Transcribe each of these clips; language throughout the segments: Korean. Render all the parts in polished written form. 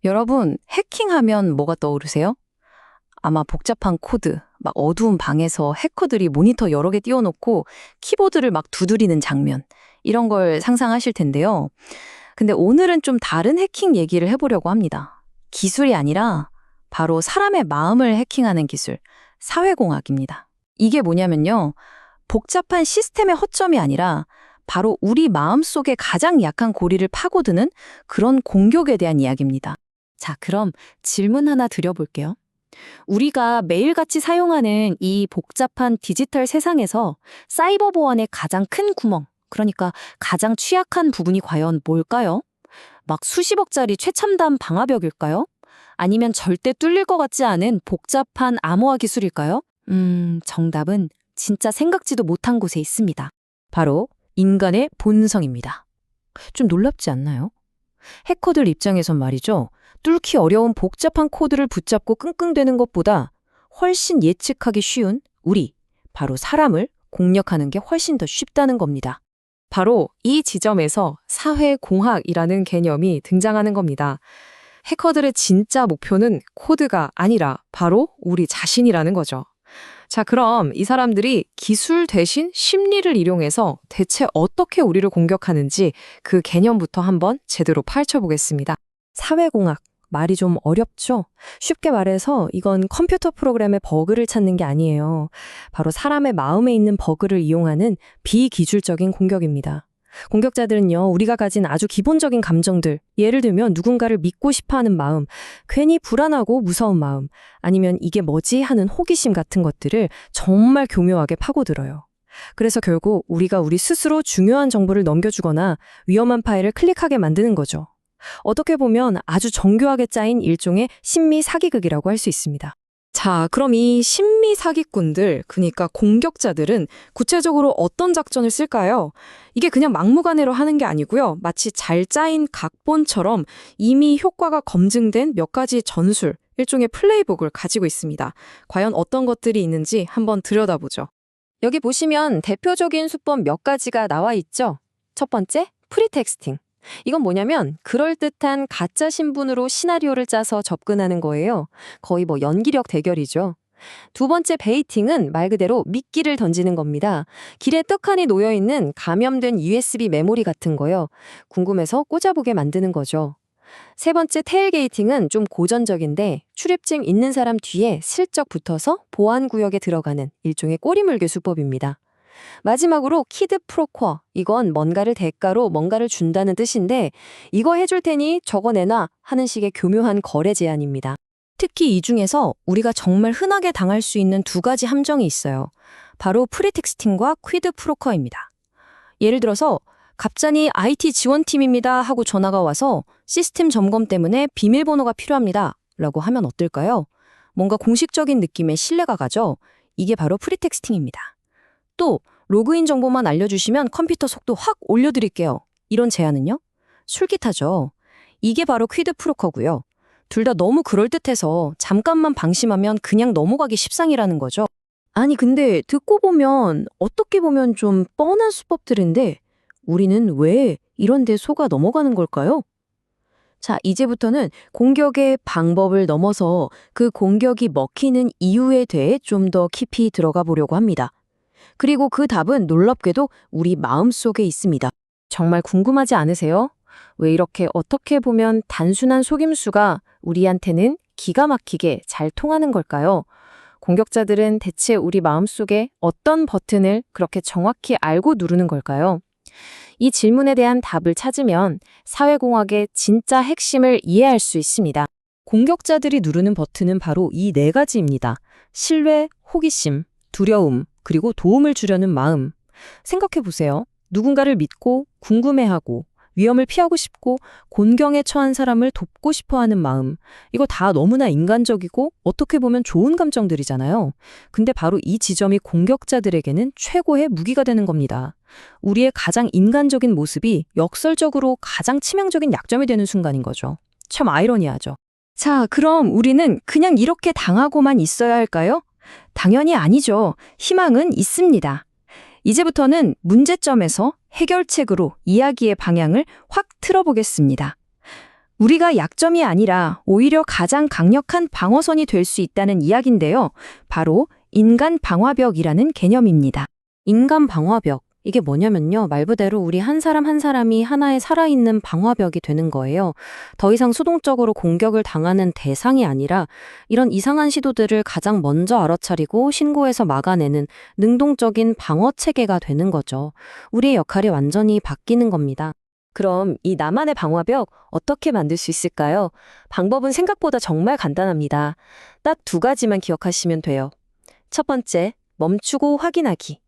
여러분, 해킹하면 뭐가 떠오르세요? 아마 복잡한 코드, 막 어두운 방에서 해커들이 모니터 여러 개 띄워놓고 키보드를 막 두드리는 장면, 이런 걸 상상하실 텐데요. 근데 오늘은 좀 다른 해킹 얘기를 해보려고 합니다. 기술이 아니라 바로 사람의 마음을 해킹하는 기술, 사회공학입니다. 이게 뭐냐면요. 복잡한 시스템의 허점이 아니라 바로 우리 마음속에 가장 약한 고리를 파고드는 그런 공격에 대한 이야기입니다. 자, 그럼 질문 하나 드려볼게요. 우리가 매일같이 사용하는 이 복잡한 디지털 세상에서 사이버 보안의 가장 큰 구멍, 그러니까 가장 취약한 부분이 과연 뭘까요? 막 수십억짜리 최첨단 방화벽일까요? 아니면 절대 뚫릴 것 같지 않은 복잡한 암호화 기술일까요? 정답은 진짜 생각지도 못한 곳에 있습니다. 바로 인간의 본성입니다. 좀 놀랍지 않나요? 해커들 입장에선 말이죠. 뚫기 어려운 복잡한 코드를 붙잡고 끙끙대는 것보다 훨씬 예측하기 쉬운 우리, 바로 사람을 공략하는 게 훨씬 더 쉽다는 겁니다. 바로 이 지점에서 사회공학이라는 개념이 등장하는 겁니다. 해커들의 진짜 목표는 코드가 아니라 바로 우리 자신이라는 거죠. 자, 그럼 이 사람들이 기술 대신 심리를 이용해서 대체 어떻게 우리를 공격하는지 그 개념부터 한번 제대로 파헤쳐 보겠습니다. 사회공학, 말이 좀 어렵죠? 쉽게 말해서 이건 컴퓨터 프로그램의 버그를 찾는 게 아니에요. 바로 사람의 마음에 있는 버그를 이용하는 비기술적인 공격입니다. 공격자들은요, 우리가 가진 아주 기본적인 감정들, 예를 들면 누군가를 믿고 싶어하는 마음, 괜히 불안하고 무서운 마음, 아니면 이게 뭐지 하는 호기심 같은 것들을 정말 교묘하게 파고들어요. 그래서 결국 우리가 우리 스스로 중요한 정보를 넘겨주거나 위험한 파일을 클릭하게 만드는 거죠. 어떻게 보면 아주 정교하게 짜인 일종의 심리 사기극이라고 할 수 있습니다. 자, 그럼 이 심리 사기꾼들, 그러니까 공격자들은 구체적으로 어떤 작전을 쓸까요? 이게 그냥 막무가내로 하는 게 아니고요. 마치 잘 짜인 각본처럼 이미 효과가 검증된 몇 가지 전술, 일종의 플레이북을 가지고 있습니다. 과연 어떤 것들이 있는지 한번 들여다보죠. 여기 보시면 대표적인 수법 몇 가지가 나와 있죠. 첫 번째, 프리텍스팅. 이건 뭐냐면 그럴듯한 가짜 신분으로 시나리오를 짜서 접근하는 거예요. 거의 연기력 대결이죠. 두 번째 베이팅은 말 그대로 미끼를 던지는 겁니다. 길에 떡하니 놓여있는 감염된 USB 메모리 같은 거요. 궁금해서 꽂아보게 만드는 거죠. 세 번째 테일게이팅은 좀 고전적인데 출입증 있는 사람 뒤에 슬쩍 붙어서 보안구역에 들어가는 일종의 꼬리물개 수법입니다. 마지막으로 키드 프로퀄, 이건 뭔가를 대가로 뭔가를 준다는 뜻인데 이거 해줄 테니 저거 내놔 하는 식의 교묘한 거래 제안입니다. 특히 이 중에서 우리가 정말 흔하게 당할 수 있는 두 가지 함정이 있어요. 바로 프리텍스팅과 퀴드 프로퀄입니다. 예를 들어서 갑자기 IT 지원팀입니다 하고 전화가 와서 시스템 점검 때문에 비밀번호가 필요합니다 라고 하면 어떨까요? 뭔가 공식적인 느낌의 신뢰가 가죠. 이게 바로 프리텍스팅입니다. 또 로그인 정보만 알려주시면 컴퓨터 속도 확 올려드릴게요. 이런 제안은요? 솔깃하죠. 이게 바로 퀴드 프로커고요. 둘 다 너무 그럴듯해서 잠깐만 방심하면 그냥 넘어가기 십상이라는 거죠. 아니 근데 듣고 보면 어떻게 보면 좀 뻔한 수법들인데 우리는 왜 이런 데 속아 넘어가는 걸까요? 자, 이제부터는 공격의 방법을 넘어서 그 공격이 먹히는 이유에 대해 좀 더 깊이 들어가 보려고 합니다. 그리고 그 답은 놀랍게도 우리 마음속에 있습니다. 정말 궁금하지 않으세요? 왜 이렇게 어떻게 보면 단순한 속임수가 우리한테는 기가 막히게 잘 통하는 걸까요? 공격자들은 대체 우리 마음속에 어떤 버튼을 그렇게 정확히 알고 누르는 걸까요? 이 질문에 대한 답을 찾으면 사회공학의 진짜 핵심을 이해할 수 있습니다. 공격자들이 누르는 버튼은 바로 이 네 가지입니다. 신뢰, 호기심, 두려움, 그리고 도움을 주려는 마음. 생각해 보세요. 누군가를 믿고 궁금해하고 위험을 피하고 싶고 곤경에 처한 사람을 돕고 싶어하는 마음. 이거 다 너무나 인간적이고 어떻게 보면 좋은 감정들이잖아요. 근데 바로 이 지점이 공격자들에게는 최고의 무기가 되는 겁니다. 우리의 가장 인간적인 모습이 역설적으로 가장 치명적인 약점이 되는 순간인 거죠. 참 아이러니하죠. 자, 그럼 우리는 그냥 이렇게 당하고만 있어야 할까요? 당연히 아니죠. 희망은 있습니다. 이제부터는 문제점에서 해결책으로 이야기의 방향을 확 틀어보겠습니다. 우리가 약점이 아니라 오히려 가장 강력한 방어선이 될 수 있다는 이야기인데요. 바로 인간 방화벽이라는 개념입니다. 인간 방화벽. 이게 뭐냐면요. 말 그대로 우리 한 사람 한 사람이 하나의 살아있는 방화벽이 되는 거예요. 더 이상 수동적으로 공격을 당하는 대상이 아니라 이런 이상한 시도들을 가장 먼저 알아차리고 신고해서 막아내는 능동적인 방어 체계가 되는 거죠. 우리의 역할이 완전히 바뀌는 겁니다. 그럼 이 나만의 방화벽 어떻게 만들 수 있을까요? 방법은 생각보다 정말 간단합니다. 딱 두 가지만 기억하시면 돼요. 첫 번째, 멈추고 확인하기.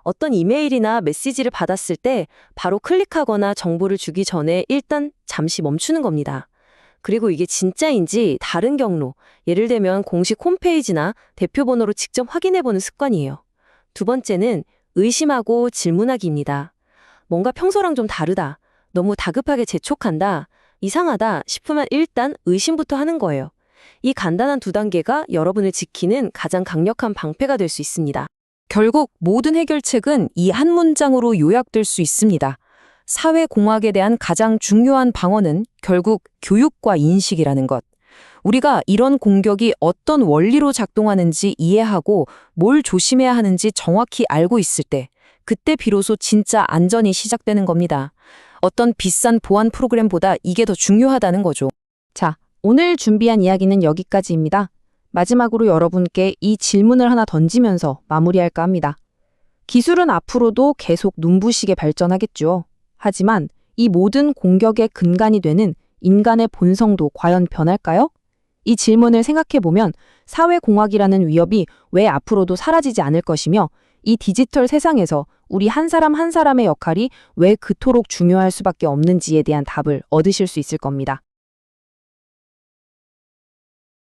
어떤 이메일이나 메시지를 받았을 때 바로 클릭하거나 정보를 주기 전에 일단 잠시 멈추는 겁니다. 그리고 이게 진짜인지 다른 경로, 예를 들면 공식 홈페이지나 대표 번호로 직접 확인해보는 습관이에요. 두 번째는 의심하고 질문하기입니다. 뭔가 평소랑 좀 다르다. 너무 다급하게 재촉한다. 이상하다 싶으면 일단 의심부터 하는 거예요. 이 간단한 두 단계가 여러분을 지키는 가장 강력한 방패가 될 수 있습니다. 결국 모든 해결책은 이 한 문장으로 요약될 수 있습니다. 사회공학에 대한 가장 중요한 방어는 결국 교육과 인식이라는 것. 우리가 이런 공격이 어떤 원리로 작동하는지 이해하고 뭘 조심해야 하는지 정확히 알고 있을 때, 그때 비로소 진짜 안전이 시작되는 겁니다. 어떤 비싼 보안 프로그램보다 이게 더 중요하다는 거죠. 자, 오늘 준비한 이야기는 여기까지입니다. 마지막으로 여러분께 이 질문을 하나 던지면서 마무리할까 합니다. 기술은 앞으로도 계속 눈부시게 발전하겠죠. 하지만 이 모든 공격의 근간이 되는 인간의 본성도 과연 변할까요? 이 질문을 생각해보면 사회공학이라는 위협이 왜 앞으로도 사라지지 않을 것이며 이 디지털 세상에서 우리 한 사람 한 사람의 역할이 왜 그토록 중요할 수밖에 없는지에 대한 답을 얻으실 수 있을 겁니다.